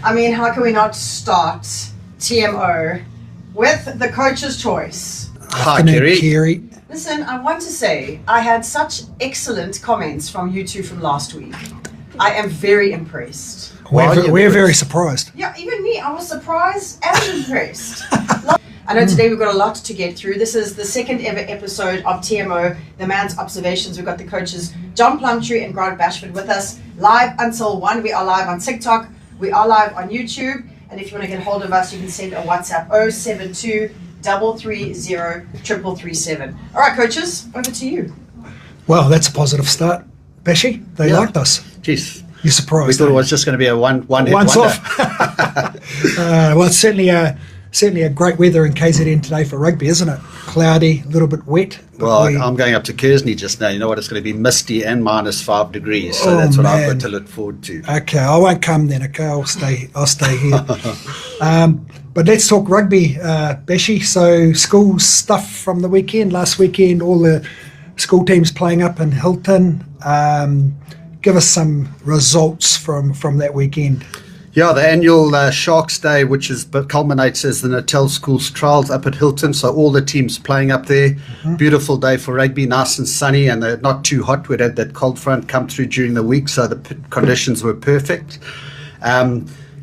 I mean, how can we not start TMO with the coach's choice? Hi, Kerry. Listen, I want to say I had such excellent comments from you two from last week. I am very impressed. We're very surprised. Yeah, even me. I was surprised and impressed. I know today we've got a lot to get through. This is the second ever episode of TMO, the man's observations. We've got the coaches John Plumtree and Bashford with us live until 1. We are live on TikTok. We are live on YouTube. And if you want to get hold of us, you can send a WhatsApp 072 330 337. All right, coaches, over to you. Well, that's a positive start. Bashy, they liked us. Jeez. You're surprised. We thought it was just going to be a one-hit wonder. Off. Well, it's certainly a great weather in KZN today for rugby, isn't it? Cloudy, a little bit wet. Well, I'm going up to Kearsney just now. You know what? It's going to be misty and -5 degrees. So that's what I've got to look forward to. Okay, I won't come then. Okay, I'll stay here. But let's talk rugby, Bashy. So school stuff from the weekend. Last weekend, all the school teams playing up in Hilton. Give us some results from that weekend. Yeah, the annual Sharks Day, which culminates as the Natal Schools Trials up at Hilton. So all the teams playing up there. Mm-hmm. Beautiful day for rugby, nice and sunny, and they're not too hot. We'd had that cold front come through during the week, so the conditions were perfect.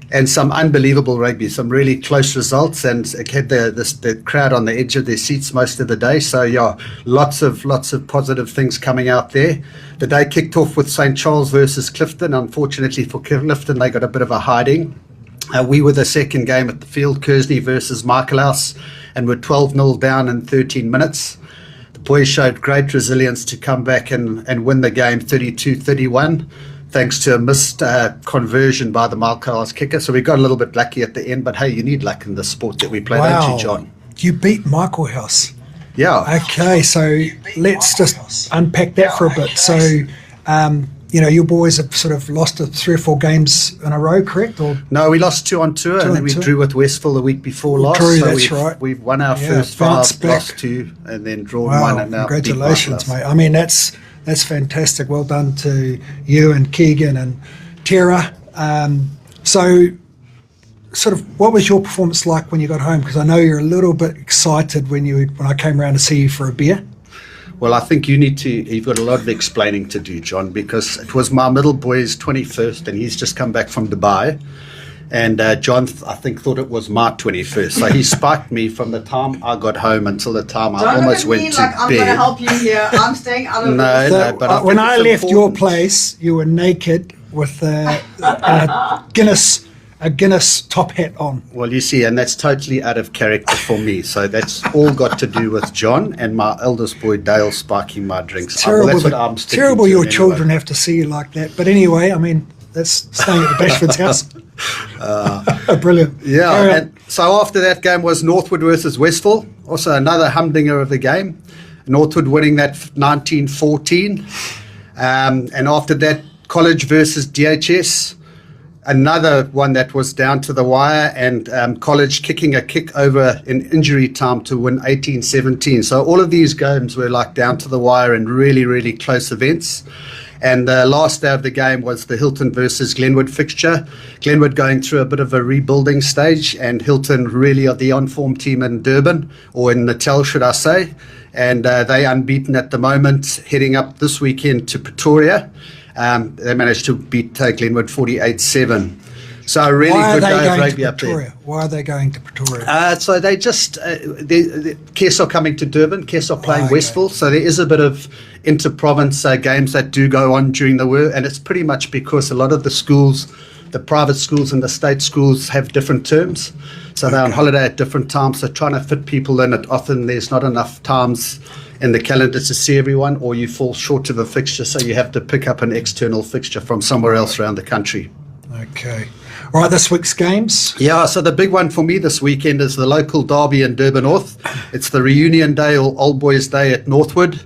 And some unbelievable rugby, some really close results, and it had the crowd on the edge of their seats most of the day. So yeah, lots of positive things coming out there. The day kicked off with St. Charles versus Clifton. Unfortunately for Clifton, they got a bit of a hiding. We were the second game at the field, Kearsney versus Michaelhouse, and were 12-0 down in 13 minutes. The boys showed great resilience to come back and win the game 32-31. Thanks to a missed conversion by the Michaelhouse kicker. So we got a little bit lucky at the end, but hey, you need luck in the sport that we play, don't you, John? You beat Michaelhouse. Yeah. Okay, so let's just unpack that for a bit. So, your boys have sort of lost 3 or 4 games in a row, correct? Or no, we lost 2 on tour, and then we drew with Westville the week before last. True, that's right. We've won our first 5, lost 2, and then drawn 1, and now congratulations, mate. I mean, that's fantastic. Well done to you and Keegan and Tara. So, sort of, what was your performance like when you got home? Because I know you're a little bit excited when I came around to see you for a beer. Well, I think you've got a lot of explaining to do, John, because it was my middle boy's 21st, and he's just come back from Dubai. And John, I think, thought it was my 21st. So he spiked me from the time I got home until the time I almost went to bed. I'm going to help you here. I'm staying out of this. No, but when I left your place, you were naked with a Guinness top hat on. Well, you see, and that's totally out of character for me. So that's all got to do with John and my eldest boy, Dale, spiking my drinks. Terrible, that's what I'm sticking terrible to your anyway. children have to see you like that. But anyway, I mean, that's staying at the Bashford's house. Brilliant. Yeah, and so after that game was Northwood versus Westville, also another humdinger of the game. Northwood winning that 19-14. And after that, College versus DHS, another one that was down to the wire, and College kicking a kick over in injury time to win 18-17. So all of these games were like down to the wire and really, really close events. And the last day of the game was the Hilton versus Glenwood fixture. Glenwood going through a bit of a rebuilding stage, and Hilton really are the on-form team in Durban, or in Natal, should I say. And they unbeaten at the moment, heading up this weekend to Pretoria. They managed to beat Glenwood 48-7. So a really good day of rugby up there. Why are they going to Pretoria? So they just, Kearsney coming to Durban, Kearsney playing Westville. So there is a bit of inter-province games that do go on during the war. And it's pretty much because a lot of the schools, the private schools and the state schools have different terms. So they're on holiday at different times. So trying to fit people in, often there's not enough times in the calendar to see everyone, or you fall short of a fixture. So you have to pick up an external fixture from somewhere else around the country. Okay. All right, this week's games. Yeah, so the big one for me this weekend is the local derby in Durban North. It's the reunion day, or Old Boys Day at Northwood.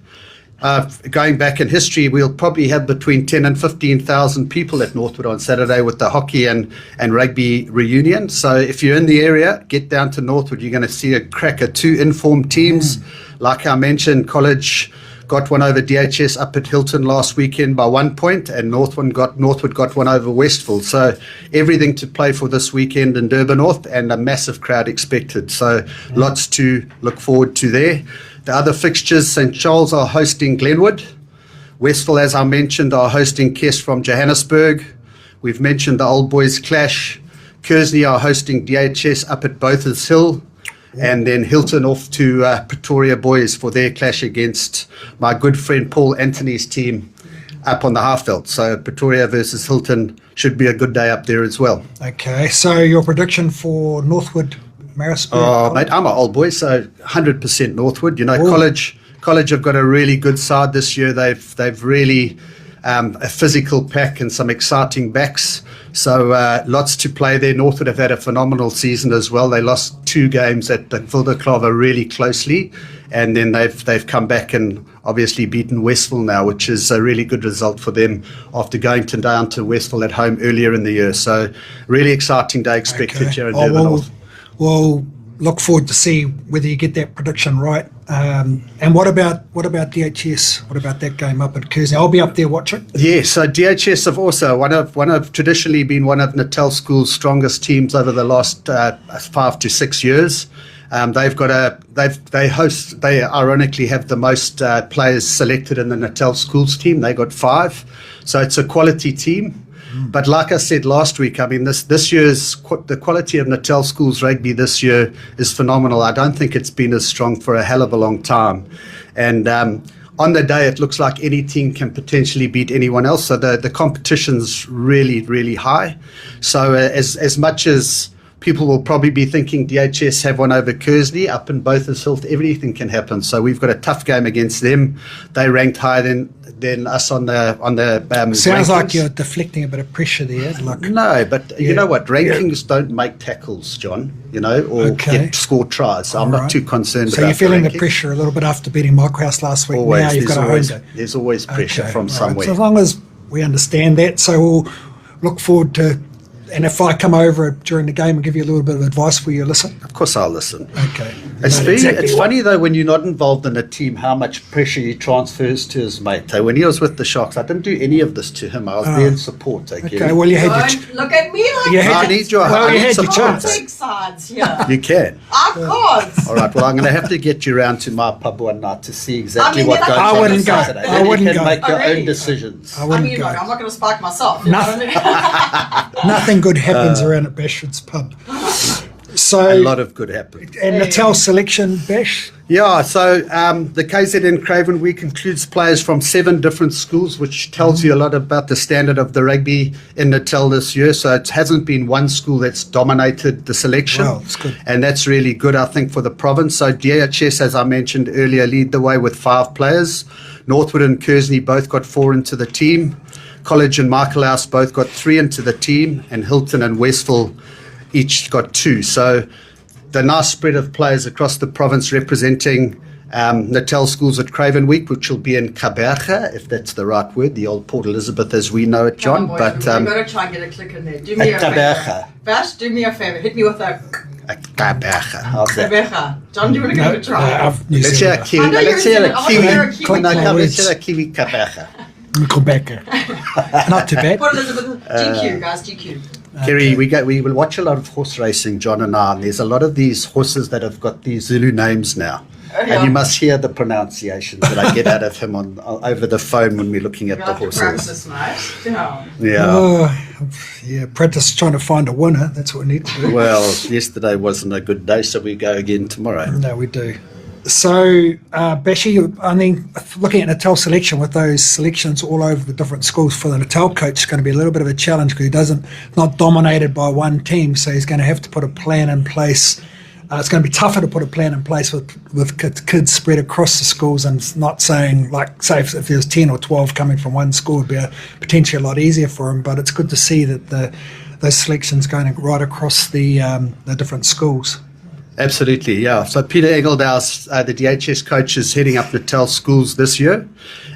Going back in history, we'll probably have between 10 and 15,000 people at Northwood on Saturday with the hockey and rugby reunion. So if you're in the area, get down to Northwood. You're going to see a crack of 2 informed teams. Like I mentioned, College got one over DHS up at Hilton last weekend by 1 point, and Northwood got one over Westville. So everything to play for this weekend in Durban North, and a massive crowd expected. So lots to look forward to there. The other fixtures, St. Charles are hosting Glenwood. Westville, as I mentioned, are hosting Kearsney from Johannesburg. We've mentioned the Old Boys Clash. Kearsney are hosting DHS up at Bothers Hill. And then Hilton off to Pretoria Boys for their clash against my good friend Paul Anthony's team up on the Halfveld. So Pretoria versus Hilton should be a good day up there as well. Okay, so your prediction for Northwood, Maritzburg? Oh, mate, I'm an Old Boy, so 100% Northwood. You know, College have got a really good side this year. They've really a physical pack and some exciting backs. So lots to play there. Northwood have had a phenomenal season as well. They lost 2 games at the Wilderklave really closely, and then they've come back and obviously beaten Westville now, which is a really good result for them after going down to Westville at home earlier in the year. So really exciting day expected here in Durban North. We'll look forward to see whether you get that prediction right. And what about DHS? What about that game up at Kearsney? I'll be up there watching. Yeah, so DHS have also one of traditionally been one of Natal School's strongest teams over the last 5 to 6 years. They ironically have the most players selected in the Natal Schools team. They got 5, so it's a quality team. But like I said last week, I mean, this year's the quality of Natal Schools rugby this year is phenomenal. I don't think it's been as strong for a hell of a long time. And on the day, it looks like any team can potentially beat anyone else. So the competition's really, really high. So as much as people will probably be thinking DHS have one over Kearsney up in Bothers Hill, everything can happen. So we've got a tough game against them. They ranked higher than us on the sounds rankings. like you're deflecting a bit of pressure there. No, but you know what? Rankings don't make tackles, John. You know, or get score tries. So I'm not too concerned about. So you're feeling the rankings. pressure a little bit after beating Microhouse last week. Always, now you've got a home game. There's always pressure from somewhere. So as long as we understand that, so we'll look forward to. And if I come over during the game and give you a little bit of advice, will you listen? Of course I'll listen. Okay. It's funny though when you're not involved in a team how much pressure he transfers to his mate. When he was with the Sharks, I didn't do any of this to him. I was there in support. Okay, well you had Don't look at me like I need your support. big sides here. You can. I can't. All right. Well, I'm going to have to get you around to my pub one night to see exactly what goes I on wouldn't go. Saturday. I wouldn't you can go. make your Really? own decisions. I wouldn't go. I'm not going to spike myself. You know what I mean? Nothing good happens around at Bashford's pub. So A lot of good happened. and Natal selection, Bash. Yeah, so the KZN Craven Week includes players from 7 different schools, which tells you a lot about the standard of the rugby in Natal this year. So it hasn't been one school that's dominated the selection. Wow, that's good. And that's really good, I think, for the province. So DHS, as I mentioned earlier, lead the way with 5 players. Northwood and Kearsney both got 4 into the team. College and Michaelhouse both got 3 into the team. And Hilton and Westville each got 2. So the nice spread of players across the province representing Natal schools at Craven Week, which will be in Kaberge, if that's the right word, the old Port Elizabeth as we know it, John. Come on, But boys, we've got to try and get a click in there. Do me a favor. Bash, do me a favor. Hit me with a Kaberge. How's that? Kabeja. John, do you want to give it a try? Let's hear a Kiwi. I know Let's you're hear in a I wanna hear a Kiwi. Kiwi. Let's hear a Kiwi Kaberge. Quebec. Not too bad. Port Elizabeth. GQ, guys, GQ. Kerry, we will watch a lot of horse racing, John and I, and there's a lot of these horses that have got these Zulu names now. Yeah. And you must hear the pronunciations that I get out of him over the phone when we're looking at You the have to horses. practice, mate. Yeah. Yeah. Prentice trying to find a winner. That's what we need to do. Well, yesterday wasn't a good day, so we go again tomorrow. No, we do. So, Bashi, I mean, looking at Natal selection with those selections all over the different schools for the Natal coach is going to be a little bit of a challenge because he not dominated by one team, so he's going to have to put a plan in place. It's going to be tougher to put a plan in place with kids spread across the schools and not saying, like, say, if there's 10 or 12 coming from one school, it would be potentially a lot easier for him. But it's good to see that those selections going right across the different schools. Absolutely, yeah. So Peter Engeldau's, the DHS coach, is heading up Natal schools this year,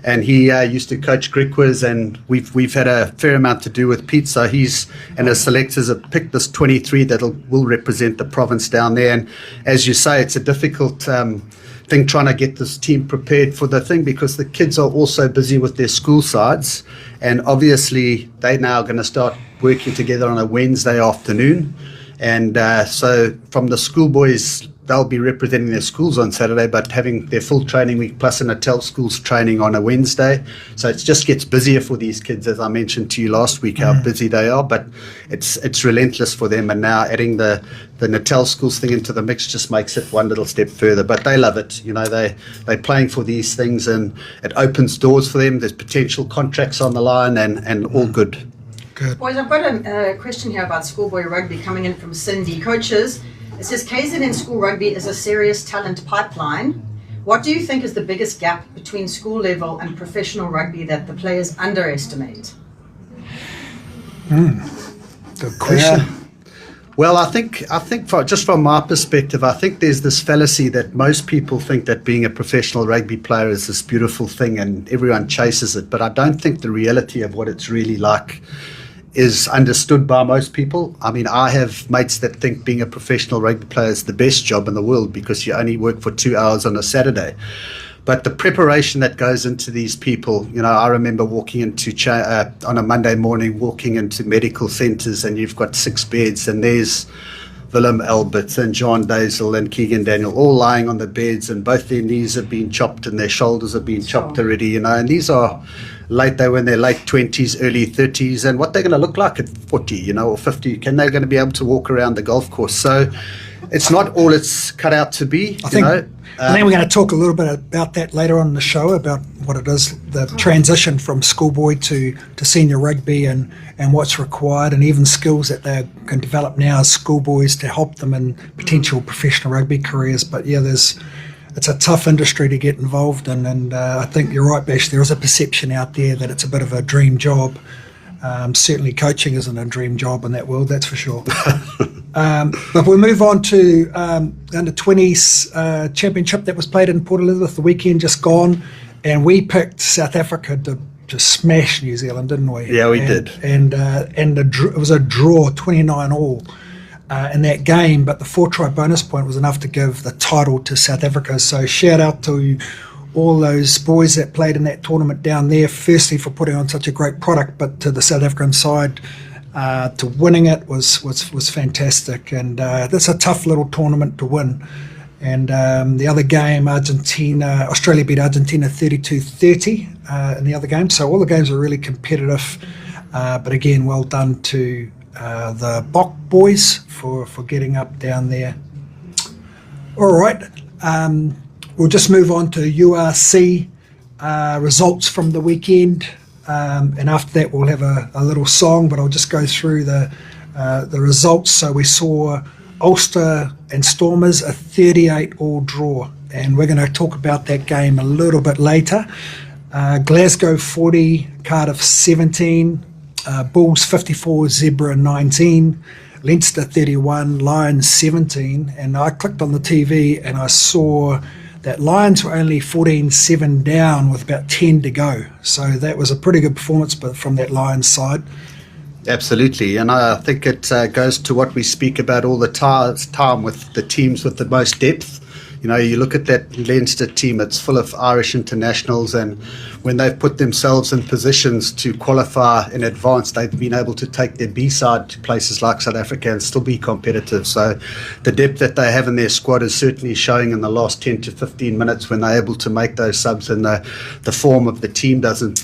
and he used to coach Griquas, and we've had a fair amount to do with Pete. So he's and his selectors have picked this 23 that will represent the province down there. And as you say, it's a difficult thing trying to get this team prepared for the thing, because the kids are also busy with their school sides, and obviously they're now going to start working together on a Wednesday afternoon. And so from the schoolboys, they'll be representing their schools on Saturday, but having their full training week plus an Natal schools training on a Wednesday. So it just gets busier for these kids, as I mentioned to you last week, how busy they are. But it's relentless for them. And now adding the Natal schools thing into the mix just makes it one little step further. But they love it. You know, they're playing for these things, and it opens doors for them. There's potential contracts on the line, and all good. Good. Boys, I've got a question here about schoolboy rugby coming in from Cindy. Coaches, it says KZN school rugby is a serious talent pipeline. What do you think is the biggest gap between school level and professional rugby that the players underestimate? Good question. Well, I think just from my perspective, I think there's this fallacy that most people think that being a professional rugby player is this beautiful thing and everyone chases it. But I don't think the reality of what it's really like is understood by most people. I mean, I have mates that think being a professional rugby player is the best job in the world because you only work for 2 hours on a Saturday. But the preparation that goes into these people, you know, I remember walking into on a Monday morning, walking into medical centres, and you've got 6 beds, and there's Willem Albert and John Dazel and Keegan Daniel all lying on the beds, and both their knees have been chopped and their shoulders have been chopped already, you know, and these are they were in their late 20s, early 30s, and what they're going to look like at 40, you know, or 50. Can they going to be able to walk around the golf course? So it's not all it's cut out to be, I think we're going to talk a little bit about that later on in the show, about what it is, the transition from schoolboy to senior rugby, and what's required, and even skills that they can develop now as schoolboys to help them in potential professional rugby careers. But yeah, it's a tough industry to get involved in, and I think you're right, Bash. There is a perception out there that it's a bit of a dream job. Certainly coaching isn't a dream job in that world, that's for sure. But we'll move on to under 20s championship that was played in Port Elizabeth the weekend just gone, and we picked South Africa to smash New Zealand, didn't we? Yeah, we did. And it was a draw, 29-all. In that game, but the 4-try bonus point was enough to give the title to South Africa. So shout out to all those boys that played in that tournament down there, firstly for putting on such a great product, but to the South African side to winning it was fantastic. And that's a tough little tournament to win. And the other game, Australia beat Argentina 32-30 in the other game. So all the games are really competitive. But again, well done to the Bok boys for getting up down there. All right, we'll just move on to URC results from the weekend, and after that we'll have a little song, but I'll just go through the results. So we saw Ulster and Stormers a 38-all draw, and we're going to talk about that game a little bit later. Glasgow 40, Cardiff 17, Bulls 54, Zebra 19, Leinster 31, Lions 17, and I clicked on the TV and I saw that Lions were only 14-7 down with about 10 to go. So that was a pretty good performance from that Lions side. Absolutely, and I think it goes to what we speak about all the time with the teams with the most depth. You know, you look at that Leinster team, it's full of Irish internationals, and when they've put themselves in positions to qualify in advance, they've been able to take their B-side to places like South Africa and still be competitive. So the depth that they have in their squad is certainly showing in the last 10 to 15 minutes when they're able to make those subs, and the form of the team doesn't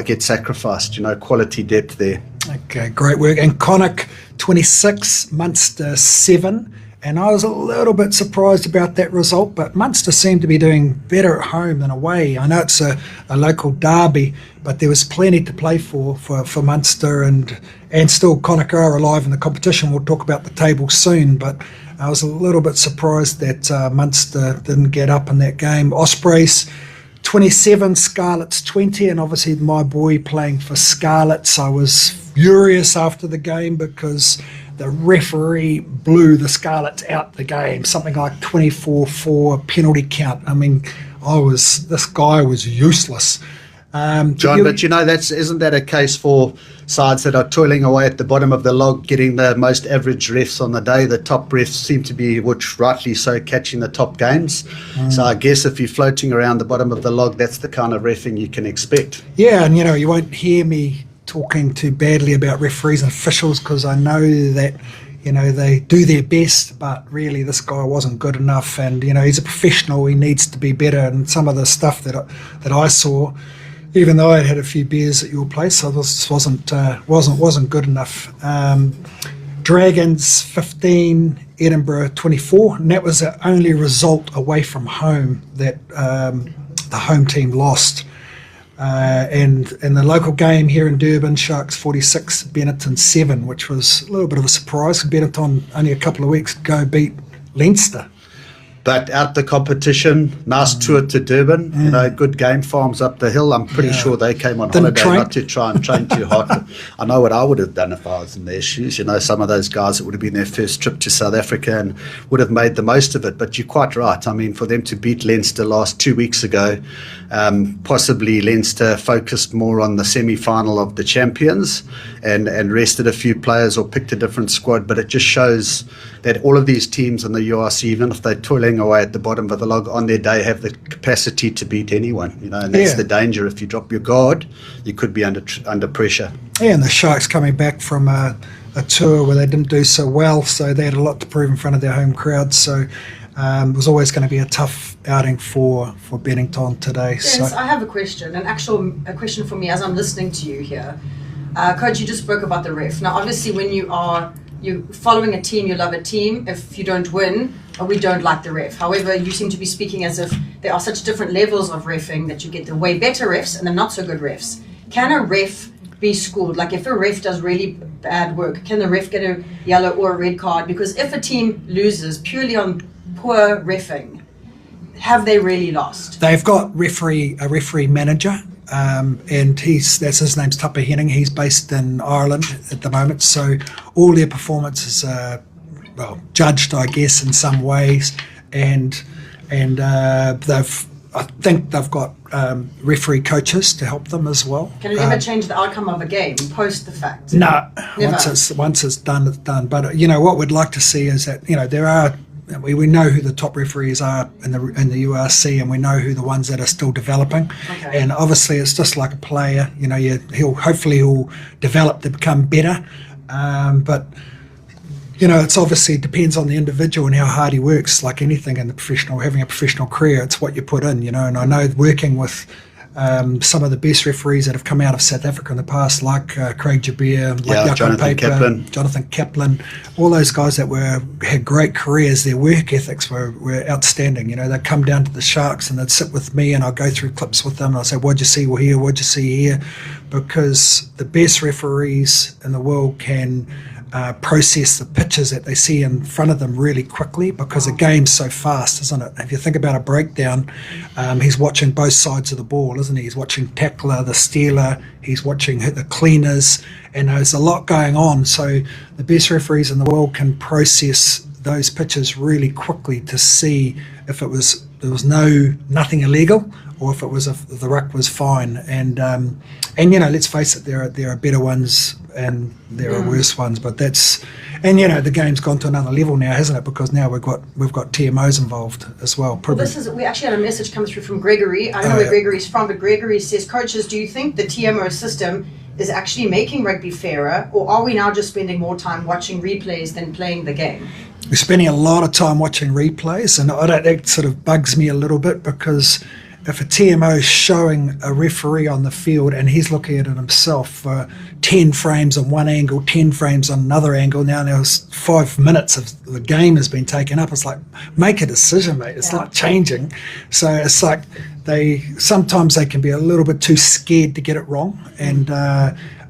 get sacrificed, you know, quality depth there. Okay, great work. And Connacht 26, Munster 7. And I was a little bit surprised about that result, but Munster seemed to be doing better at home than away. I know it's a local derby, but there was plenty to play for Munster, and still Connacht are alive in the competition. We'll talk about the table soon, but I was a little bit surprised that Munster didn't get up in that game. Ospreys 27, Scarlets 20, and obviously my boy playing for Scarlets. I was furious after the game because the referee blew the Scarlets out the game, something like 24-4 penalty count. I mean, this guy was useless. John, but isn't that a case for sides that are toiling away at the bottom of the log, getting the most average refs on the day? The top refs seem to be, which rightly so, catching the top games. So I guess if you're floating around the bottom of the log, that's the kind of reffing you can expect. Yeah, and you won't hear me talking too badly about referees and officials, because I know that they do their best, but really this guy wasn't good enough, and he's a professional, he needs to be better. And some of the stuff that I saw, even though I'd had a few beers at your place, I just wasn't good enough. Dragons 15, Edinburgh 24, and that was the only result away from home that the home team lost. And in the local game here in Durban, Sharks 46, Benetton 7, which was a little bit of a surprise. Benetton only a couple of weeks ago beat Leinster. But out the competition, nice tour to Durban, good game farms up the hill. I'm pretty sure they came on holiday not to try and train too hard. I know what I would have done if I was in their shoes. Some of those guys, it would have been their first trip to South Africa and would have made the most of it. But you're quite right. I mean, for them to beat Leinster 2 weeks ago, possibly Leinster focused more on the semi-final of the champions and rested a few players or picked a different squad. But it just shows that all of these teams in the URC, even if they're toiling away at the bottom of the log on their day, have the capacity to beat anyone, and that's the danger. If you drop your guard, you could be under pressure. Yeah, and the Sharks coming back from a tour where they didn't do so well, so they had a lot to prove in front of their home crowd, so it was always going to be a tough outing for Bennington today. Yes, so I have a question, a question for me as I'm listening to you here. Coach, you just spoke about the ref. Now obviously when you're following a team, you love a team. If you don't win, we don't like the ref. However, you seem to be speaking as if there are such different levels of reffing that you get the way better refs and the not so good refs. Can a ref be schooled? Like if a ref does really bad work, can the ref get a yellow or a red card? Because if a team loses purely on poor reffing, have they really lost? They've got a referee manager. And that's his name's Tupper Henning. He's based in Ireland at the moment, so all their performances are judged, I guess, in some ways, and I think they've got referee coaches to help them as well. Can it ever change the outcome of a game post the fact? No, never. Once it's done, it's done. But what we'd like to see is that there are. We know who the top referees are in the URC, and we know who the ones that are still developing. Okay. And obviously, it's just like a player. He'll develop to become better. But it's obviously depends on the individual and how hard he works. Like anything in the having a professional career, it's what you put in. And I know working with some of the best referees that have come out of South Africa in the past, like Craig Jabir, like Jonathan Kaplan, all those guys that had great careers. Their work ethics were outstanding. They'd come down to the Sharks and they'd sit with me and I'd go through clips with them and I'd say, what'd you see here, what'd you see here? Because the best referees in the world can process the pitches that they see in front of them really quickly, because the game's so fast, isn't it? If you think about a breakdown, he's watching both sides of the ball, isn't he? He's watching tackler, the stealer, he's watching the cleaners, and there's a lot going on. So the best referees in the world can process those pitches really quickly to see if there was nothing illegal, or if the ruck was fine. And let's face it, there are better ones and there are worse ones, but the game's gone to another level now, hasn't it? Because now we've got TMOs involved as well. We actually had a message come through from Gregory. I don't know where Gregory's from, but Gregory says, coaches, do you think the TMO system is actually making rugby fairer, or are we now just spending more time watching replays than playing the game? We're spending a lot of time watching replays, and that sort of bugs me a little bit, because if a TMO is showing a referee on the field and he's looking at it himself for 10 frames on one angle, 10 frames on another angle, now there's 5 minutes of the game has been taken up. It's like, make a decision, mate. It's not changing. So it's like sometimes they can be a little bit too scared to get it wrong. And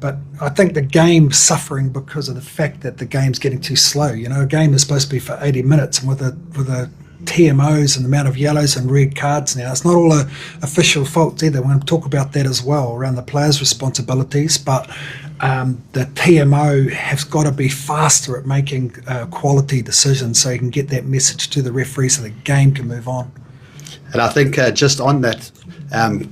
but I think the game's suffering because of the fact that the game's getting too slow. A game is supposed to be for 80 minutes, and with the TMOs and the amount of yellows and red cards now, it's not all official faults either. We're going to talk about that as well, around the players' responsibilities, but the TMO has got to be faster at making quality decisions so you can get that message to the referee so the game can move on. And I think just on that,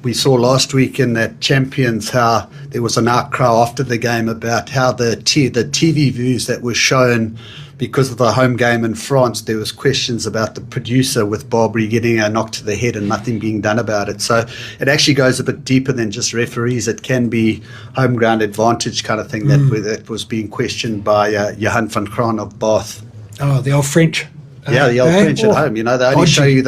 We saw last week in that Champions how there was an outcry after the game about how the TV views that were shown because of the home game in France, there was questions about the producer with Barbary getting a knock to the head and nothing being done about it. So it actually goes a bit deeper than just referees. It can be home ground advantage kind of thing that was being questioned by Johan van Kraan of Bath. Oh, the old French. Yeah, the old French at home. They only show you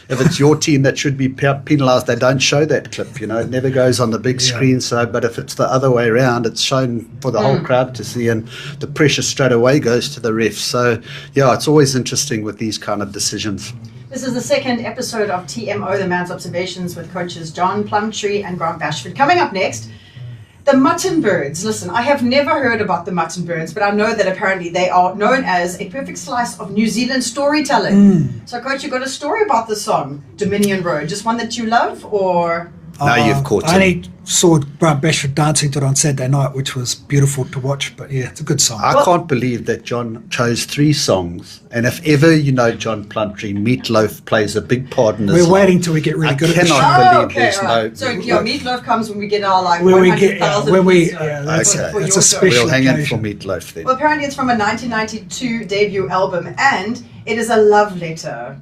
if it's your team that should be penalised, they don't show that clip. It never goes on the big screen. So, but if it's the other way around, it's shown for the whole crowd to see, and the pressure straight away goes to the refs. So, yeah, it's always interesting with these kind of decisions. This is the second episode of TMO, the Man's Observations, with coaches John Plumtree and Grant Bashford. Coming up next, the mutton birds. Listen, I have never heard about the mutton birds, but I know that apparently they are known as a perfect slice of New Zealand storytelling. So, Coach, you got a story about the song, Dominion Road. Just one that you love, or? No, you've caught I only saw Grant Bashford dancing to it on Saturday night, which was beautiful to watch. But yeah, it's a good song. I can't believe that John chose 3 songs. And if ever John Plumtree, Meatloaf plays a big part in this. We're waiting till we get really good at the show. I cannot believe there's right. So Meatloaf comes when we get our that's a special We'll hang in occasion. for Meatloaf then. Well, apparently it's from a 1992 debut album, and it is a love letter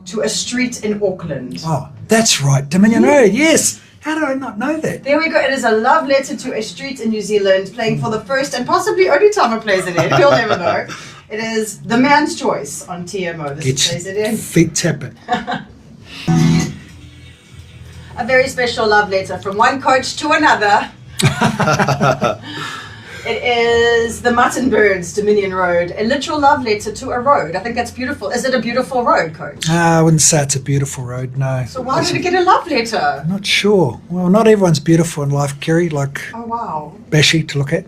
to a street in Auckland. Oh, that's right, Dominion Road. Yes. How did I not know that? There we go. It is a love letter to a street in New Zealand, playing for the first and possibly only time it plays it in. You'll never know. It is The Man's Choice on TMO. This plays it in. Feet tapping. A very special love letter from one coach to another. It is the Mutton Birds, Dominion Road, a literal love letter to a road. I think that's beautiful. Is it a beautiful road, Coach? I wouldn't say it's a beautiful road, no. So why did it get a love letter? Not sure. Well, not everyone's beautiful in life, Kerry, like Oh, wow. Bashy to look at.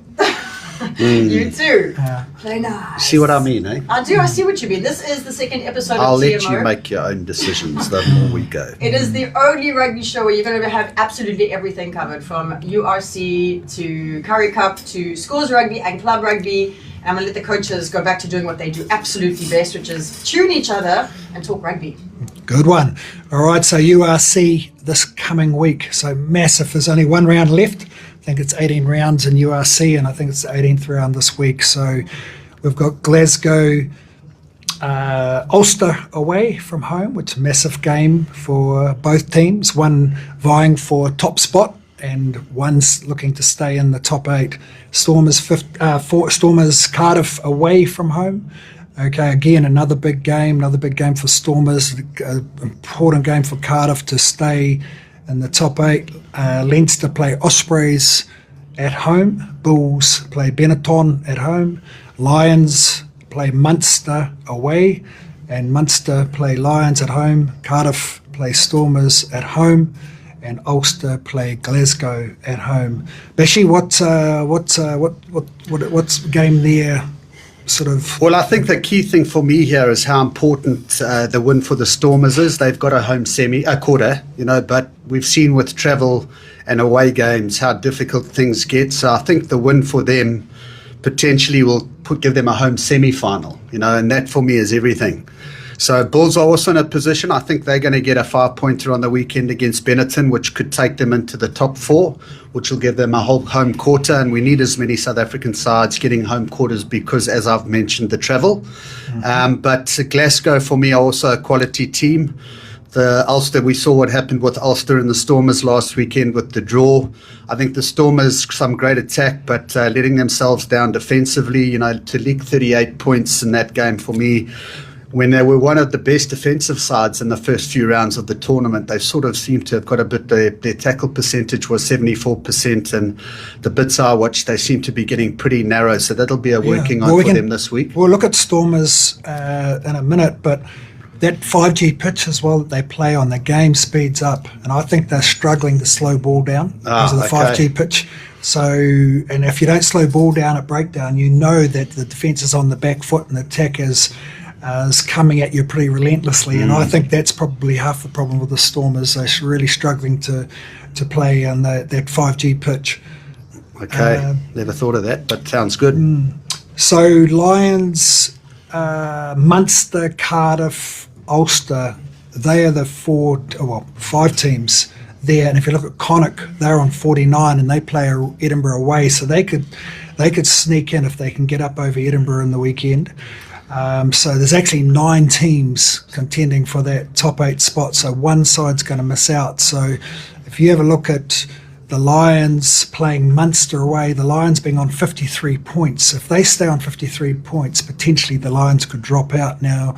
You too. Play nice. See what I mean, eh? I do. I see what you mean. This is the second episode I'll of let TMO. you make your own decisions the more we go. It is the only rugby show where you're going to have absolutely everything covered, from URC to Curry Cup to schools rugby and club rugby. And I'm going to let the coaches go back to doing what they do absolutely best, which is tune each other and talk rugby. Good one. All right, so URC this coming week. So massive. There's only one round left. I think it's 18 rounds in URC, and I think it's the 18th round this week. So we've got Glasgow, Ulster away from home, which is a massive game for both teams. One vying for top spot, and one's looking to stay in the top 8. Stormers Cardiff away from home. Okay, again, another big game for Stormers. Important game for Cardiff to stay in the top 8. Leinster play Ospreys at home. Bulls play Benetton at home. Lions play Munster away, and Munster play Lions at home. Cardiff play Stormers at home, and Ulster play Glasgow at home. Bashy, what's game there? Sort of. Well, I think the key thing for me here is how important the win for the Stormers is. They've got a home quarter, but we've seen with travel and away games how difficult things get. So I think the win for them potentially will give them a home semi-final, and that for me is everything. So Bulls are also in a position. I think they're going to get a 5-pointer on the weekend against Benetton, which could take them into the top 4, which will give them a whole home quarter. And we need as many South African sides getting home quarters because, as I've mentioned, the travel. But Glasgow, for me, are also a quality team. The Ulster, we saw what happened with Ulster and the Stormers last weekend with the draw. I think the Stormers, some great attack, but letting themselves down defensively, to leak 38 points in that game for me, when they were one of the best defensive sides in the first few rounds of the tournament, they sort of seemed to have got a bit, their tackle percentage was 74%, and the bits I watched, they seem to be getting pretty narrow, so that'll be a working on for them this week. We'll look at Stormers in a minute, but that 5G pitch as well that they play on, the game speeds up, and I think they're struggling to slow ball down because of the 5G pitch. So, and if you don't slow ball down at breakdown, you know that the defence is on the back foot and the attack is coming at you pretty relentlessly, and I think that's probably half the problem with the Stormers. They're really struggling to play on that 5G pitch. Okay, never thought of that, but sounds good. So Lions, Munster, Cardiff, Ulster, they are the 5 teams there. And if you look at Connacht, they're on 49 and they play Edinburgh away, so they could sneak in if they can get up over Edinburgh in the weekend. So there's actually 9 teams contending for that top 8 spot, so one side's going to miss out. So if you have a look at the Lions playing Munster away, the Lions being on 53 points, if they stay on 53 points, potentially the Lions could drop out. Now,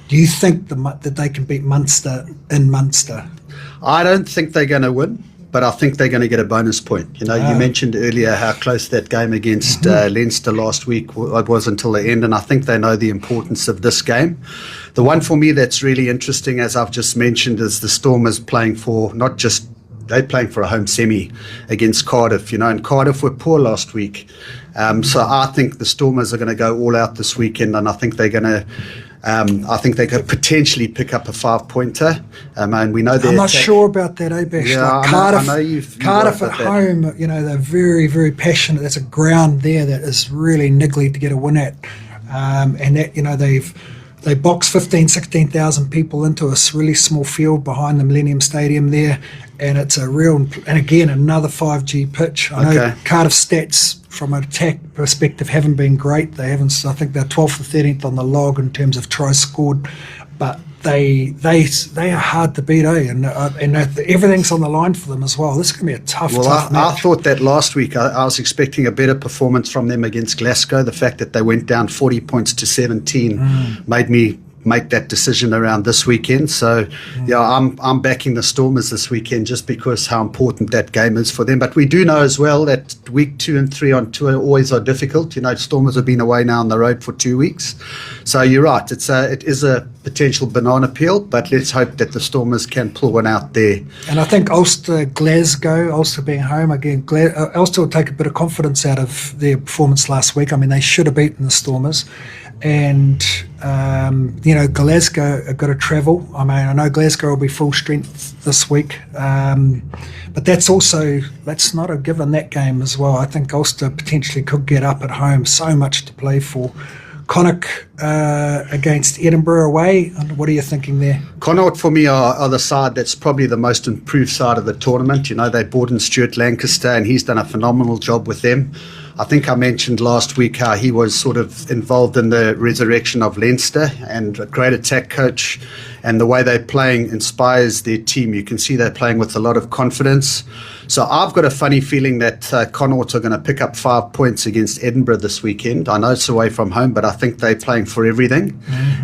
do you think that they can beat Munster in Munster? I don't think they're going to win, but I think they're going to get a bonus point. You mentioned earlier how close that game against Leinster last week was until the end, and I think they know the importance of this game. The one for me that's really interesting, as I've just mentioned, is the Stormers playing for they're playing for a home semi against Cardiff, and Cardiff were poor last week. So I think the Stormers are going to go all out this weekend, and I think they're going to they could potentially pick up a 5-pointer. And we know I'm not sure about that, Bash? Yeah, Cardiff, I know you've Cardiff at home, they're very, very passionate. There's a ground there that is really niggly to get a win at. And that, they box 16,000 people into a really small field behind the Millennium Stadium there, and it's and again, another 5G pitch. I know Cardiff stats from an attack perspective haven't been great. I think they're 12th or 13th on the log in terms of tries scored, but they are hard to beat, and everything's on the line for them as well. This is going to be a tough match. I thought that last week I was expecting a better performance from them against Glasgow. The fact that they went down 40 points to 17 made me make that decision around this weekend. So I'm backing the Stormers this weekend just because how important that game is for them. But we do know as well that week 2 and 3 on tour always are difficult. Stormers have been away now on the road for 2 weeks. So you're right, it is a potential banana peel, but let's hope that the Stormers can pull one out there. And I think Ulster being home again, Ulster will take a bit of confidence out of their performance last week. I mean, they should have beaten the Stormers. And, Glasgow have got to travel. I mean, I know Glasgow will be full strength this week. But that's not a given, that game as well. I think Ulster potentially could get up at home. So much to play for. Connacht against Edinburgh away. What are you thinking there? Connacht for me are the side that's probably the most improved side of the tournament. They brought in Stuart Lancaster, and he's done a phenomenal job with them. I think I mentioned last week how he was sort of involved in the resurrection of Leinster, and a great attack coach, and the way they're playing inspires their team. You can see they're playing with a lot of confidence. So I've got a funny feeling that Connacht are going to pick up 5 points against Edinburgh this weekend. I know it's away from home, but I think they're playing for everything,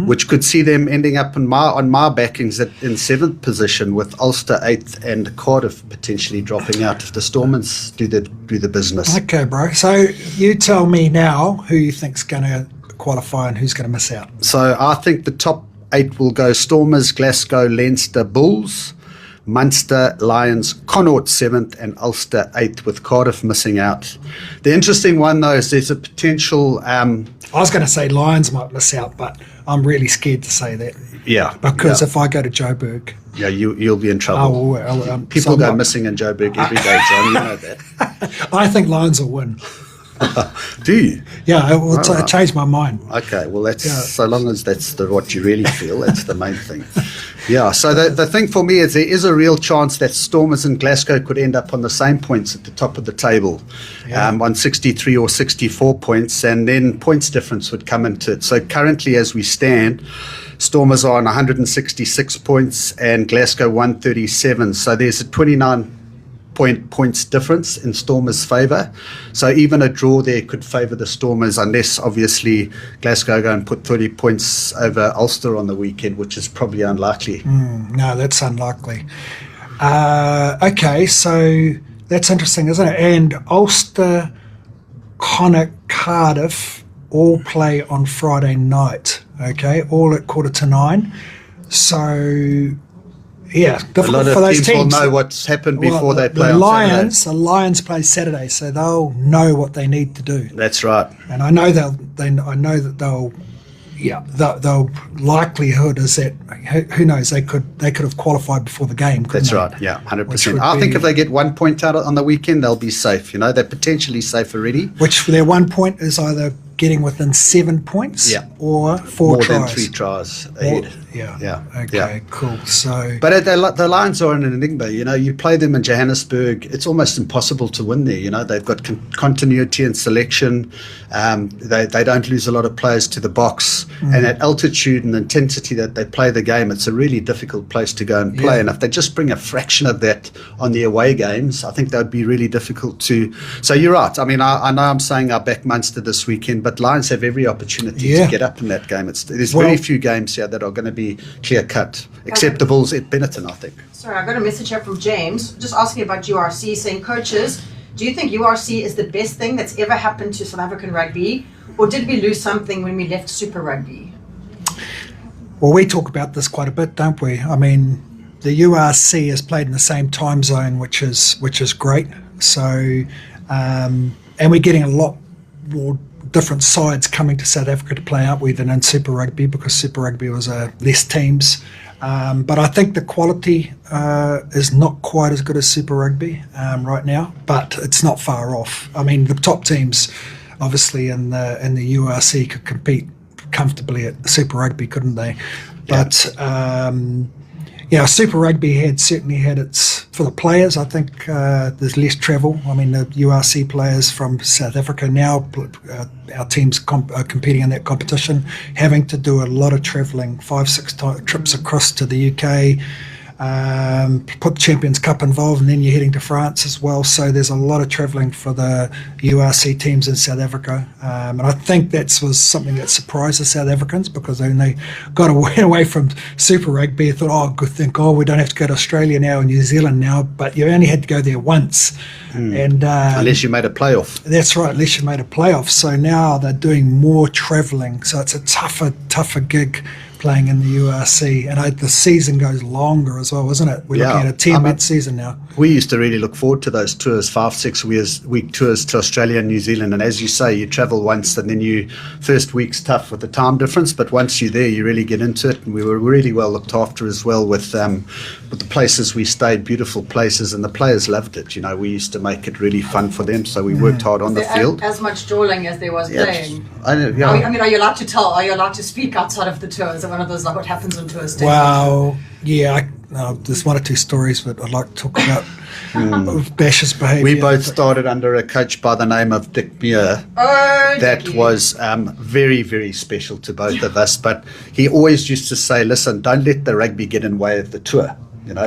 which could see them ending up on my backings in 7th position, with Ulster 8th and Cardiff potentially dropping out if the Stormers do the business. Okay, bro. So you tell me now who you think's going to qualify and who's going to miss out. So I think the top 8 will go Stormers, Glasgow, Leinster, Bulls, Munster, Lions, Connacht 7th, and Ulster 8th, with Cardiff missing out. The interesting one, though, is there's a potential... I was going to say Lions might miss out, but I'm really scared to say that. Yeah. Because if I go to Joburg... Yeah, you'll be in trouble. People go missing in Joburg every day, John. You know that. I think Lions will win. Do you? Yeah, it will change my mind. Okay, well, that's so long as that's what you really feel, that's the main thing. Yeah, so the thing for me is there is a real chance that Stormers and Glasgow could end up on the same points at the top of the table, on 63 or 64 points, and then points difference would come into it. So currently, as we stand, Stormers are on 166 points and Glasgow 137. So there's a 29 points difference in Stormers' favour. So even a draw there could favour the Stormers, unless obviously Glasgow go and put 30 points over Ulster on the weekend, which is probably unlikely. No, that's unlikely. Okay, so that's interesting, isn't it? And Ulster, Connacht, Cardiff all play on Friday night, okay, all at 8:45. So... yeah, difficult for those teams. A lot of teams will know what's happened before they play on Saturday. The Lions play Saturday, so they'll know what they need to do. That's right. And I know they'll likelihood is that who knows, they could have qualified before the game. That's right. Yeah, 100%. I think if they get 1 point out on the weekend, they'll be safe. They're potentially safe already. Which their 1 point is either getting within 7 points, Yeah. or 4 More tries. than 3 tries ahead. Yeah. Okay. Yeah. Cool. So. But the Lions are an enigma. You play them in Johannesburg, it's almost impossible to win there. They've got continuity and selection. They don't lose a lot of players to the box. And at altitude and intensity that they play the game, it's a really difficult place to go and play. Yeah. And if they just bring a fraction of that on the away games, I think that would be really difficult to. So you're right. I mean, I know I'm saying I back Munster this weekend, but Lions have every opportunity to get up in that game. There's very few games here that are going to be clear cut, except the Bulls at Benetton, I think. Sorry, I got a message here from James just asking about URC, saying, coaches, do you think URC is the best thing that's ever happened to South African rugby, or did we lose something when we left Super Rugby? Well, we talk about this quite a bit, don't we? I mean, the URC is played in the same time zone, which is great. So, and we're getting a lot more different sides coming to South Africa to play out with than in Super Rugby, because Super Rugby was less teams. But I think the quality is not quite as good as Super Rugby right now, but it's not far off. I mean, the top teams, obviously, in the URC could compete comfortably at Super Rugby, couldn't they? But Super Rugby certainly had its, for the players, I think there's less travel. I mean, the URC players from South Africa now, our teams are competing in that competition, having to do a lot of travelling, 5-6 trips across to the UK, put the Champions Cup involved, and then you're heading to France as well. So there's a lot of travelling for the URC teams in South Africa. And I think that was something that surprised the South Africans, because when they got away from Super Rugby, they thought, we don't have to go to Australia now and New Zealand now, but you only had to go there once. And unless you made a playoff. That's right, unless you made a playoff. So now they're doing more travelling. So it's a tougher gig playing in the URC, and the season goes longer as well, isn't it? We're looking at a 10-month season now. We used to really look forward to those tours, 5-6 week tours to Australia and New Zealand, and as you say, you travel once, and then first week's tough with the time difference, but once you're there, you really get into it. And we were really well looked after as well with the places we stayed, beautiful places, and the players loved it. We used to make it really fun for them, so we worked hard on the field. As much drawling as there was playing. I know, I mean, are you allowed to tell? Are you allowed to speak outside of the tour? Is it one of those, like, what happens on tours? Well, yeah, there's one or two stories that I'd like to talk about of Bash's behaviour. We both started under a coach by the name of Dick Muir. That was very, very special to both of us. But he always used to say, listen, don't let the rugby get in the way of the tour.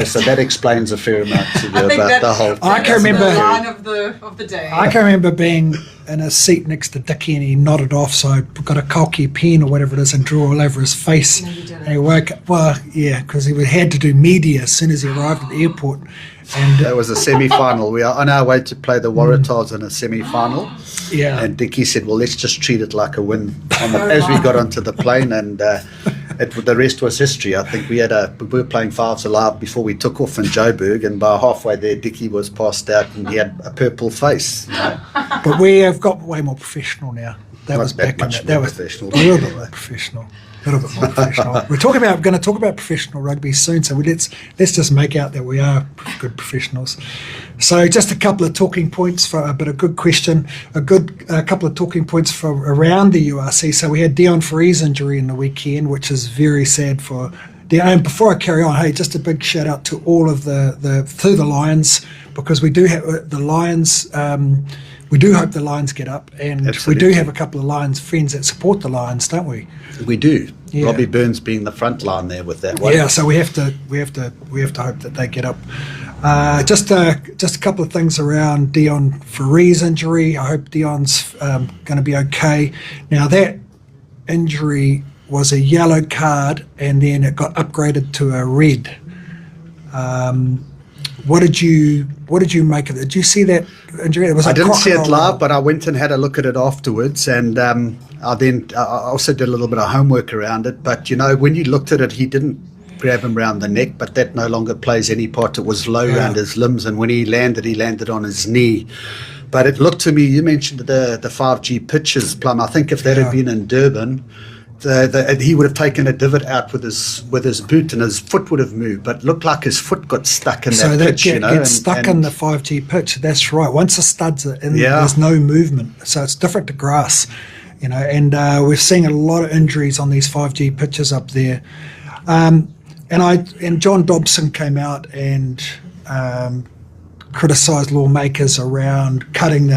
So that explains a fair amount to you about the whole thing. I can remember the line of the day. I can remember being in a seat next to Dickie, and he nodded off, so I got a Kalki pen or whatever it is and drew all over his face. And he woke up, because he had to do media as soon as he arrived at the airport. And that was a semi-final. We are on our way to play the Waratahs in a semi-final. Yeah. And Dickie said, well, let's just treat it like a win as we got onto the plane, and the rest was history. I think we were playing fives alive before we took off in Joburg, and by halfway there, Dickie was passed out and he had a purple face. But we have got way more professional now. That was back in that. That was professional. A little bit more professional. A little bit more professional. We're going to talk about professional rugby soon, so let's just make out that we are good professionals. So just a couple of talking points but a good question. A couple of talking points for around the URC. So we had Dion Faree's injury in the weekend, which is very sad for Dion. And before I carry on, hey, just a big shout out to all of the Lions, because we do have the Lions. We do hope the Lions get up, and Absolutely. We do have a couple of Lions friends that support the Lions, don't we? We do. Yeah. Robbie Burns being the front line there with that one. Yeah, so we have to hope that they get up. Just a couple of things around Dion Faree's injury. I hope Dion's going to be okay. Now that injury was a yellow card, and then it got upgraded to a red. What did you make of it? Did you see that injury? I didn't see it live, but I went and had a look at it afterwards, and I also did a little bit of homework around it. But when you looked at it, he didn't grab him around the neck, but that no longer plays any part. It was low around his limbs, and when he landed on his knee. But it looked to me, you mentioned the 5G pitches, Plum. I think if that had been in Durban, he would have taken a divot out with his boot, and his foot would have moved, but it looked like his foot got stuck in that pitch. So that gets stuck in the 5G pitch. That's right. Once the studs are in, there's no movement. So it's different to grass. and we're seeing a lot of injuries on these 5G pitches up there. And John Dobson came out and criticised lawmakers around cutting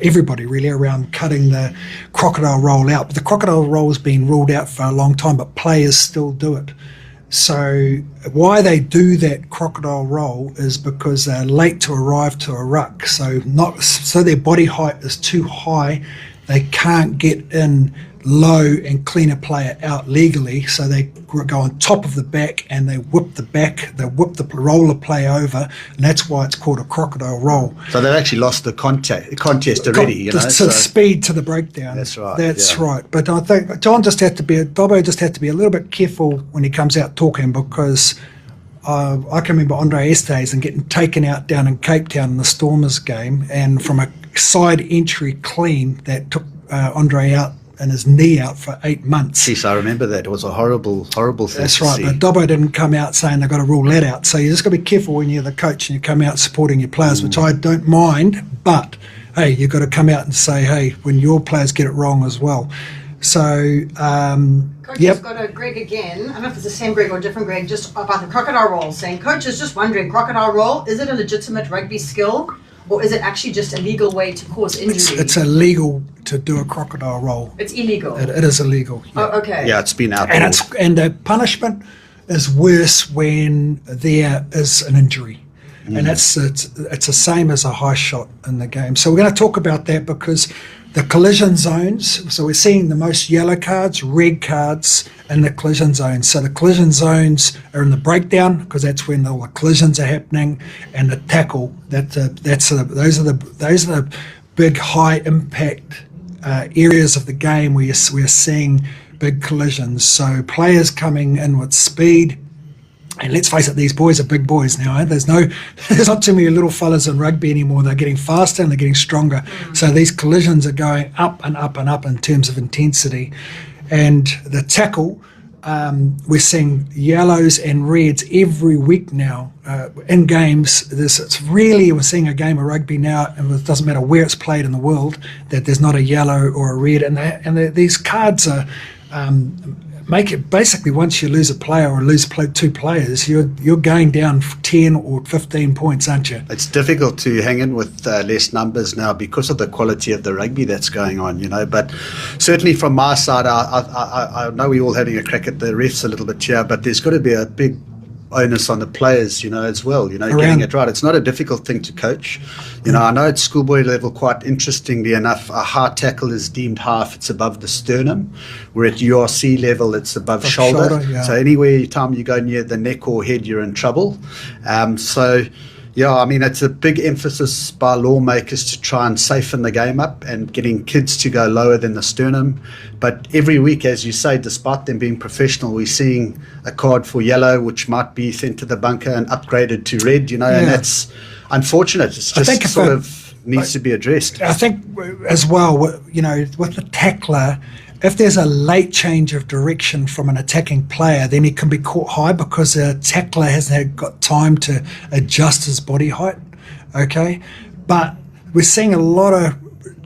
everybody really around cutting the crocodile roll out. But the crocodile roll has been ruled out for a long time, but players still do it. So why they do that crocodile roll is because they're late to arrive to a ruck. So their body height is too high. They can't get in low and clean a player out legally, so they go on top of the back and they whip the roller play over, and that's why it's called a crocodile roll. So they've actually lost the contest already, speed to the breakdown. That's right. That's right. But I think Dobbo just has to be a little bit careful when he comes out talking, because I can remember Andre Estes and getting taken out down in Cape Town in the Stormers game, and from a side entry clean that took Andre out and his knee out for 8 months. Yes, I remember that. It was a horrible thing. That's right. But Dobbo didn't come out saying they've got to rule that out. So you just got to be careful when you're the coach and you come out supporting your players, which I don't mind. But hey, you've got to come out and say, hey, when your players get it wrong as well. So, Coach has got a Greg again. I don't know if it's the same Greg or a different Greg, just about the crocodile roll, saying, Coach is just wondering, crocodile roll, is it a legitimate rugby skill? Or is it actually just a legal way to cause injury? It's illegal to do a crocodile roll. It's illegal. It is illegal. Yeah. Oh, okay. Yeah, it's been outlawed. And the punishment is worse when there is an injury. And it's the same as a high shot in the game. So we're going to talk about that, because the collision zones, so we're seeing the most yellow cards, red cards in the collision zones. So the collision zones are in the breakdown, because that's when all the collisions are happening, and the tackle. Those are the big high impact areas of the game where we're seeing big collisions. So players coming in with speed. And let's face it, these boys are big boys now. Eh? There's not too many little fellas in rugby anymore. They're getting faster and they're getting stronger. So these collisions are going up and up and up in terms of intensity. And the tackle, we're seeing yellows and reds every week now in games. We're seeing a game of rugby now, and it doesn't matter where it's played in the world, that there's not a yellow or a red. And these cards are... make it basically, once you lose a player or lose two players, you're going down 10 or 15 points, aren't you? It's difficult to hang in with less numbers now because of the quality of the rugby that's going on, But certainly from my side, I know we're all having a crack at the refs a little bit here, but there's got to be a big onus on the players, as well, getting it right. It's not a difficult thing to coach. I know at schoolboy level, quite interestingly enough, a high tackle is deemed high if it's above the sternum, where at URC level, it's above shoulder. Yeah. So anywhere time you go near the neck or head, you're in trouble. It's a big emphasis by lawmakers to try and safeten the game up and getting kids to go lower than the sternum. But every week, as you say, despite them being professional, we're seeing a card for yellow, which might be sent to the bunker and upgraded to red, and that's unfortunate. It's just needs to be addressed. I think as well, with the tackler, if there's a late change of direction from an attacking player, then he can be caught high because the tackler hasn't got time to adjust his body height. Okay, but we're seeing a lot of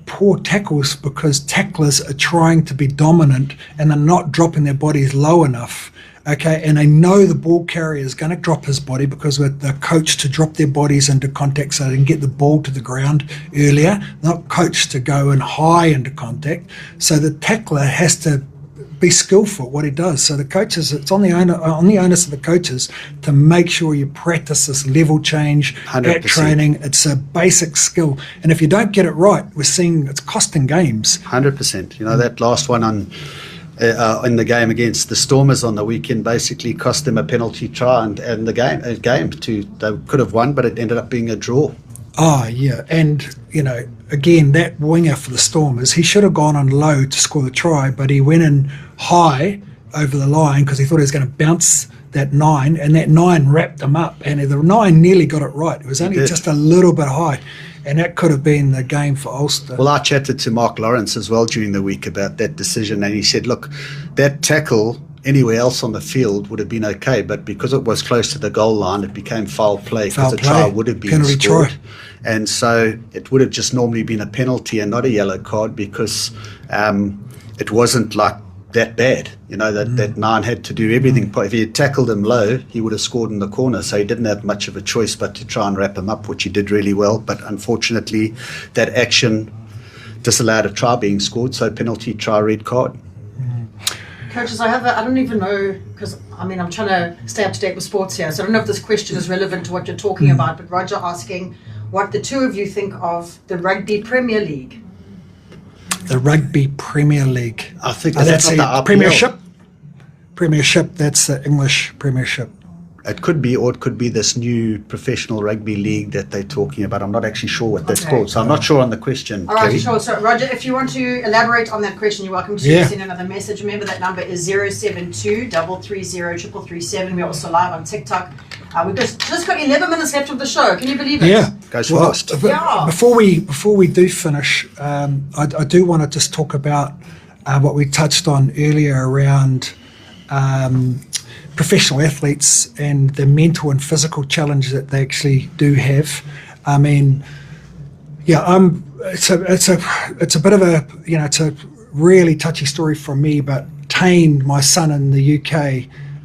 poor tackles because tacklers are trying to be dominant and they're not dropping their bodies low enough. Okay, and they know the ball carrier is going to drop his body because they're coached to drop their bodies into contact so they can get the ball to the ground earlier, not coached to go in high into contact. So the tackler has to be skillful at what he does. So the coaches, it's on the onus of the coaches to make sure you practice this level change 100%. At training. It's a basic skill. And if you don't get it right, we're seeing it's costing games. 100%. That last one on... in the game against the Stormers on the weekend basically cost them a penalty try and the game they could have won, but it ended up being a draw. Oh yeah, and again, that winger for the Stormers, he should have gone on low to score the try, but he went in high over the line because he thought he was going to bounce that 9, and that 9 wrapped him up, and the 9 nearly got it right. It was only just a little bit high. And that could have been the game for Ulster. Well, I chatted to Mark Lawrence as well during the week about that decision, and he said, look, that tackle anywhere else on the field would have been okay, but because it was close to the goal line, it became foul play because the try would have been penalty scored. try. And so it would have just normally been a penalty and not a yellow card because it wasn't like that bad. That Nine had to do everything. If he had tackled him low, he would have scored in the corner. So he didn't have much of a choice but to try and wrap him up, which he did really well. But unfortunately, that action disallowed a try being scored. So penalty, try, red card. Coaches, I don't even know, because I'm trying to stay up to date with sports here, so I don't know if this question is relevant to what you're talking about, but Roger asking what the two of you think of the Rugby Premier League. The Rugby Premier League. I think that's not the RPL. Premiership. Premiership, that's the English Premiership. It could be, or it could be this new professional rugby league that they're talking about. I'm not actually sure what that's called, so I'm not sure on the question. All right, Kerry. sure. So, Roger, if you want to elaborate on that question, you're welcome to send another message. Remember, that number is 072 330 337. We're also live on TikTok. We've just got 11 minutes left of the show. Can you believe it? Yeah. Goes fast. Yeah. Before we do finish, I do want to just talk about what we touched on earlier around professional athletes and the mental and physical challenge that they actually do have. It's a bit of a, it's a really touchy story from me, but Tane, my son in the UK,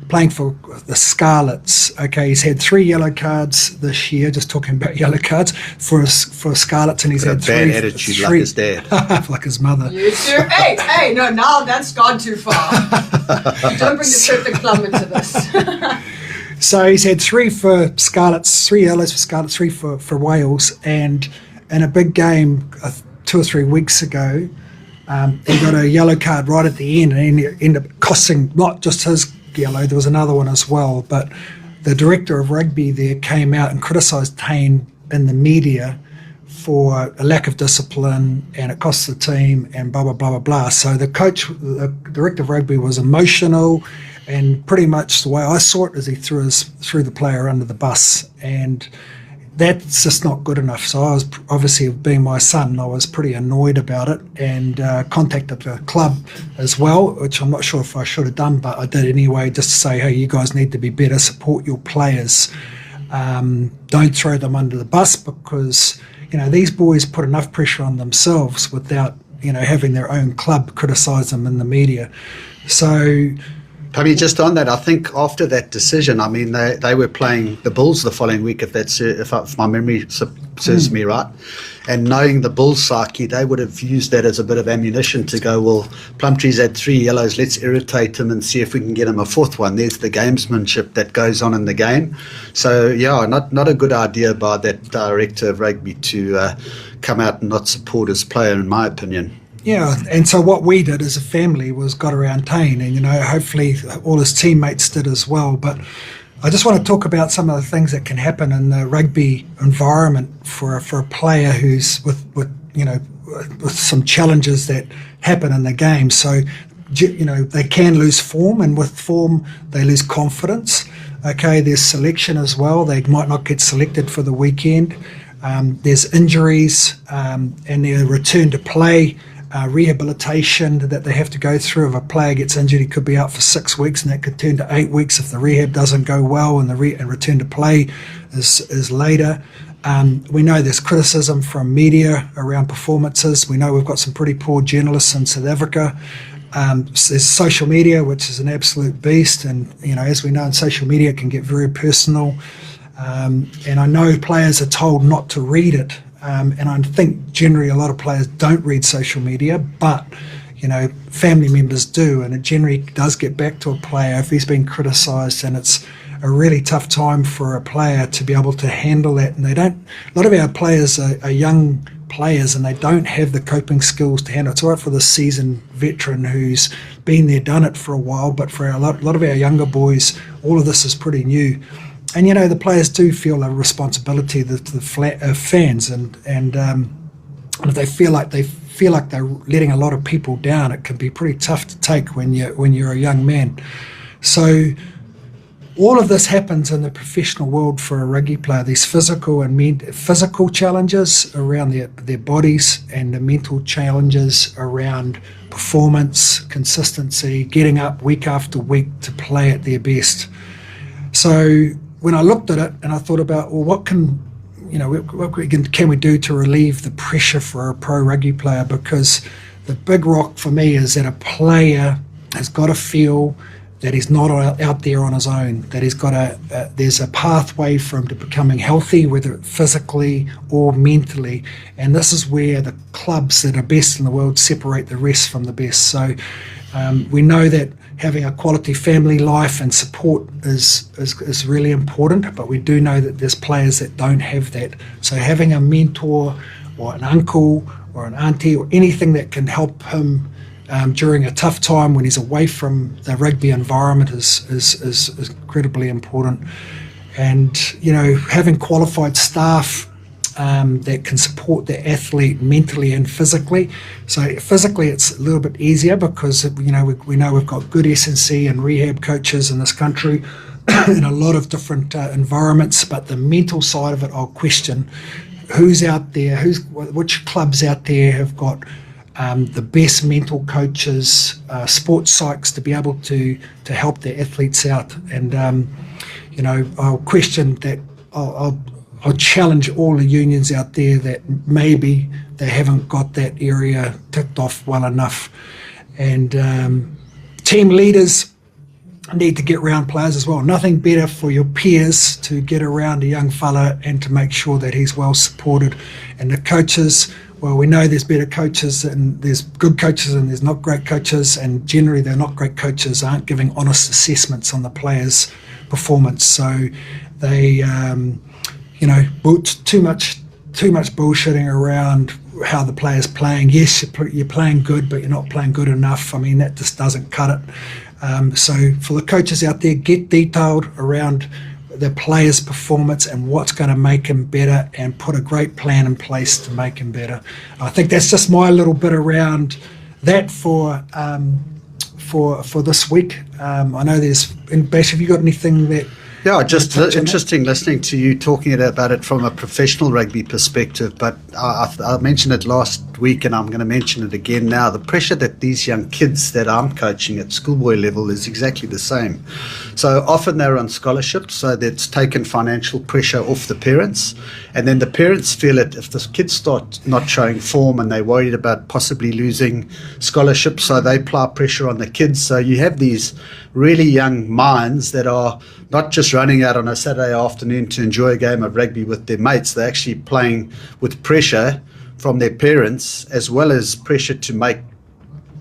playing for the Scarlets. Okay, he's had 3 yellow cards this year. Just talking about yellow cards for Scarlets, and he's had a bad attitude like his dad, like his mother. You too. Hey, no, now that's gone too far. Don't bring the perfect plum into this. So he's had 3 for Scarlets, 3 yellows for Scarlets, 3 for Wales, and in a big game 2 or 3 weeks ago, he got a yellow card right at the end, and he ended up costing not just his yellow, there was another one as well, but the director of rugby there came out and criticised Tane in the media for a lack of discipline, and it cost the team, and blah blah blah blah blah. So the director of rugby was emotional, and pretty much the way I saw it is he threw the player under the bus, and that's just not good enough. So I was, obviously being my son, I was pretty annoyed about it, and contacted the club as well, which I'm not sure if I should have done, but I did anyway, just to say, hey, you guys need to be better, support your players, don't throw them under the bus, because these boys put enough pressure on themselves without having their own club criticise them in the media. So just on that, I think after that decision, they were playing the Bulls the following week, if my memory serves me right. And knowing the Bulls' psyche, they would have used that as a bit of ammunition to go, well, Plumtree's had 3 yellows, let's irritate him and see if we can get him a 4th one. There's the gamesmanship that goes on in the game. So, not a good idea by that director of rugby to come out and not support his player, in my opinion. Yeah, and so what we did as a family was got around Tane, and hopefully all his teammates did as well. But I just want to talk about some of the things that can happen in the rugby environment for a player who's with some challenges that happen in the game. So they can lose form, and with form they lose confidence. Okay, there's selection as well. They might not get selected for the weekend. There's injuries, and their return to play. Rehabilitation that they have to go through. If a player gets injured, he could be out for 6 weeks, and that could turn to 8 weeks if the rehab doesn't go well, and the return to play is later. We know there's criticism from media around performances. We know we've got some pretty poor journalists in South Africa. There's social media, which is an absolute beast, and as we know, in social media it can get very personal. And I know players are told not to read it. And I think generally a lot of players don't read social media, but family members do, and it generally does get back to a player if he's been criticised, and it's a really tough time for a player to be able to handle that. And a lot of our players are young players, and they don't have the coping skills to handle it. It's all right for the seasoned veteran who's been there, done it for a while, but for a lot of our younger boys, all of this is pretty new. And the players do feel a responsibility to the fans, and if they feel like they're letting a lot of people down, it can be pretty tough to take when you're a young man. So all of this happens in the professional world for a rugby player. These physical and physical challenges around their bodies, and the mental challenges around performance, consistency, getting up week after week to play at their best. So when I looked at it and I thought about, well, what can we do to relieve the pressure for a pro rugby player? Because the big rock for me is that a player has got to feel that he's not out there on his own, that he's got there's a pathway for him to becoming healthy, whether physically or mentally. And this is where the clubs that are best in the world separate the rest from the best. So we know that having a quality family life and support is really important, but we do know that there's players that don't have that. So having a mentor or an uncle or an auntie or anything that can help him during a tough time when he's away from the rugby environment is incredibly important. And having qualified staff that can support the athlete mentally and physically. So physically it's a little bit easier because we know we've got good S&C and rehab coaches in this country in a lot of different environments, but the mental side of it I'll question. Who's out there, which clubs out there have got the best mental coaches, sports psychs to be able to help their athletes out. And I'll question that. I'll challenge all the unions out there that maybe they haven't got that area ticked off well enough. And team leaders need to get around players as well. Nothing better for your peers to get around a young fella and to make sure that he's well supported. And the coaches, well, we know there's better coaches and there's good coaches and there's not great coaches, and generally they're not great coaches aren't giving honest assessments on the players' performance. So they too much bullshitting around how the player's playing. Yes, you're playing good, but you're not playing good enough. I mean, that just doesn't cut it. So for the coaches out there, get detailed around the player's performance and what's going to make him better, and put a great plan in place to make him better. I think that's just my little bit around that for this week. I know Bash, have you got anything that? Yeah, just interesting listening to you talking about it from a professional rugby perspective, but I mentioned it last week and I'm going to mention it again now. The pressure that these young kids that I'm coaching at schoolboy level is exactly the same. So often they're on scholarships, so that's taken financial pressure off the parents, and then the parents feel it if the kids start not showing form and they're worried about possibly losing scholarships, so they apply pressure on the kids. So you have these really young minds that are not just running out on a Saturday afternoon to enjoy a game of rugby with their mates. They're actually playing with pressure from their parents, as well as pressure to make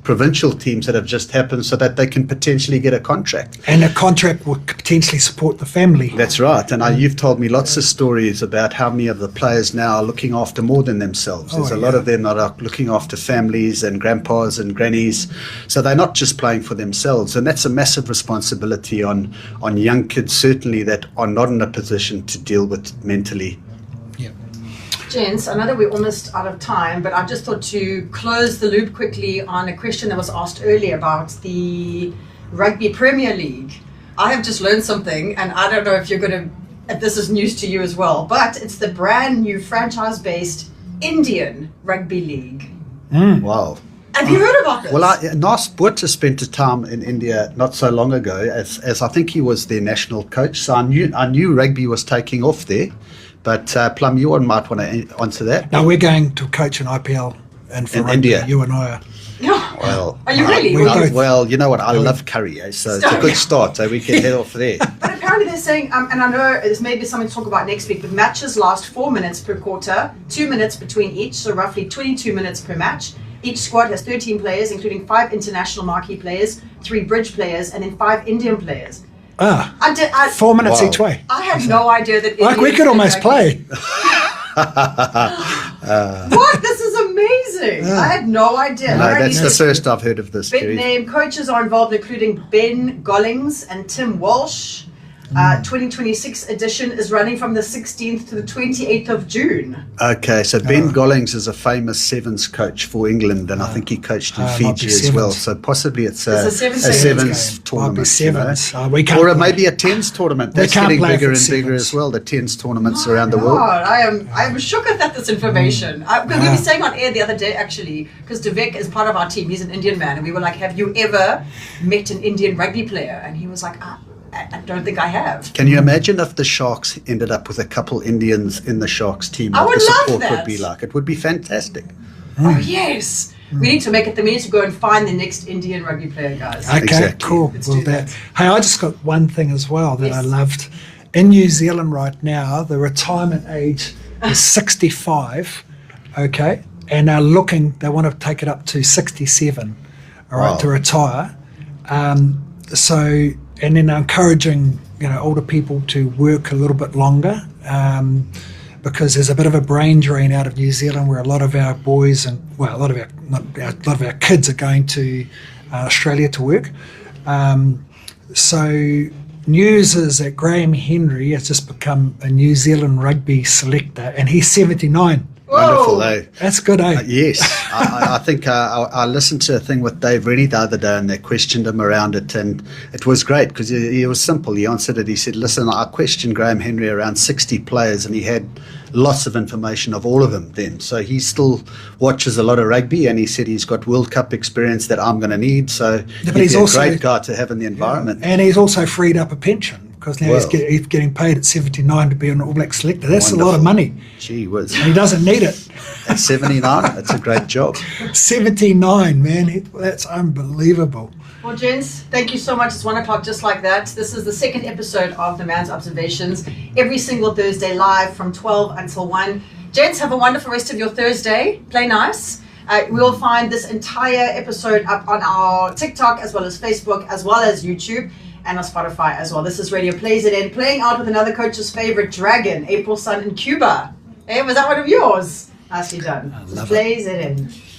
provincial teams that have just happened so that they can potentially get a contract. And a contract will potentially support the family. That's right. And you've told me lots of stories about how many of the players now are looking after more than themselves. There's a lot of them that are looking after families and grandpas and grannies. So they're not just playing for themselves. And that's a massive responsibility on young kids, certainly, that are not in a position to deal with mentally. Gents, I know that we're almost out of time, but I just thought to close the loop quickly on a question that was asked earlier about the Rugby Premier League. I have just learned something, and I don't know if this is news to you as well, but it's the brand new franchise-based Indian Rugby League. Wow. Have you heard about this? Well, Nas Butta spent a time in India not so long ago, as I think he was their national coach, so I knew rugby was taking off there. But Plum, you might want to answer that. No, we're going to coach an IPL in India. You and I are. Well, are you really? Well, you know what? I love curry, so it's a good start. So we can head off there. But apparently they're saying, and I know this may be something to talk about next week, but matches last 4 minutes per quarter, 2 minutes between each, so roughly 22 minutes per match. Each squad has 13 players, including 5 international marquee players, 3 bridge players, and then 5 Indian players. 4 minutes each way. I had no idea that. We could almost play. What? This is amazing. I had no idea. No, that's the first I've heard of this. Big name coaches are involved, including Ben Gollings and Tim Walsh. 2026 edition is running from the 16th to the 28th of June. Okay, so Ben Gollings is a famous sevens coach for England, and I think he coached in Fiji as well. So possibly it's a sevens tournament. You know? Or maybe a tens tournament. That's getting bigger and bigger as well, the tens tournaments around the world. I'm shook at this information. Because we were saying on air the other day, actually, because Devek is part of our team, he's an Indian man, and we were like, have you ever met an Indian rugby player? And he was like, I don't think I have. Can you imagine if the Sharks ended up with a couple Indians in the Sharks team? I would the support love that. would be like. It would be fantastic. Oh, yes. We need to make it. We need to go and find the next Indian rugby player, guys. Okay, Exactly. cool. Let's Well, do that. Hey, I just got one thing as well that I Yes. loved. In New Zealand right now, the retirement age is 65, okay? And they're they want to take it up to 67, all right, Wow. to retire. And then they're encouraging, older people to work a little bit longer, because there's a bit of a brain drain out of New Zealand where a lot of our boys a lot of our kids are going to Australia to work. So news is that Graham Henry has just become a New Zealand rugby selector, and he's 79. Wonderful, eh? That's good, eh? Yes, I think I listened to a thing with Dave Rennie the other day, and they questioned him around it, and it was great because he was simple. He answered it. He said, listen, I questioned Graham Henry around 60 players, and he had lots of information of all of them then. So he still watches a lot of rugby, and he said he's got World Cup experience that I'm going to need. So but he's he's a also- great guy to have in the environment. And he's also freed up a pension because now Well. he's getting paid at 79 to be an All Black selector. That's a lot of Wonderful. money. Gee whiz. And he doesn't need it. At 79, it's a great job. 79, man. That's unbelievable. Well, gents, thank you so much. It's 1 o'clock just like that. This is the second episode of The Man's Observations, every single Thursday live from 12 until 1. Gents, have a wonderful rest of your Thursday. Play nice. We'll find this entire episode up on our TikTok as well as Facebook as well as YouTube and on Spotify as well. This is Radio PlayZN playing out with another coach's favorite dragon, April Sun in Cuba. Hey, was that one of yours? Nicely done. love it. PlayZN.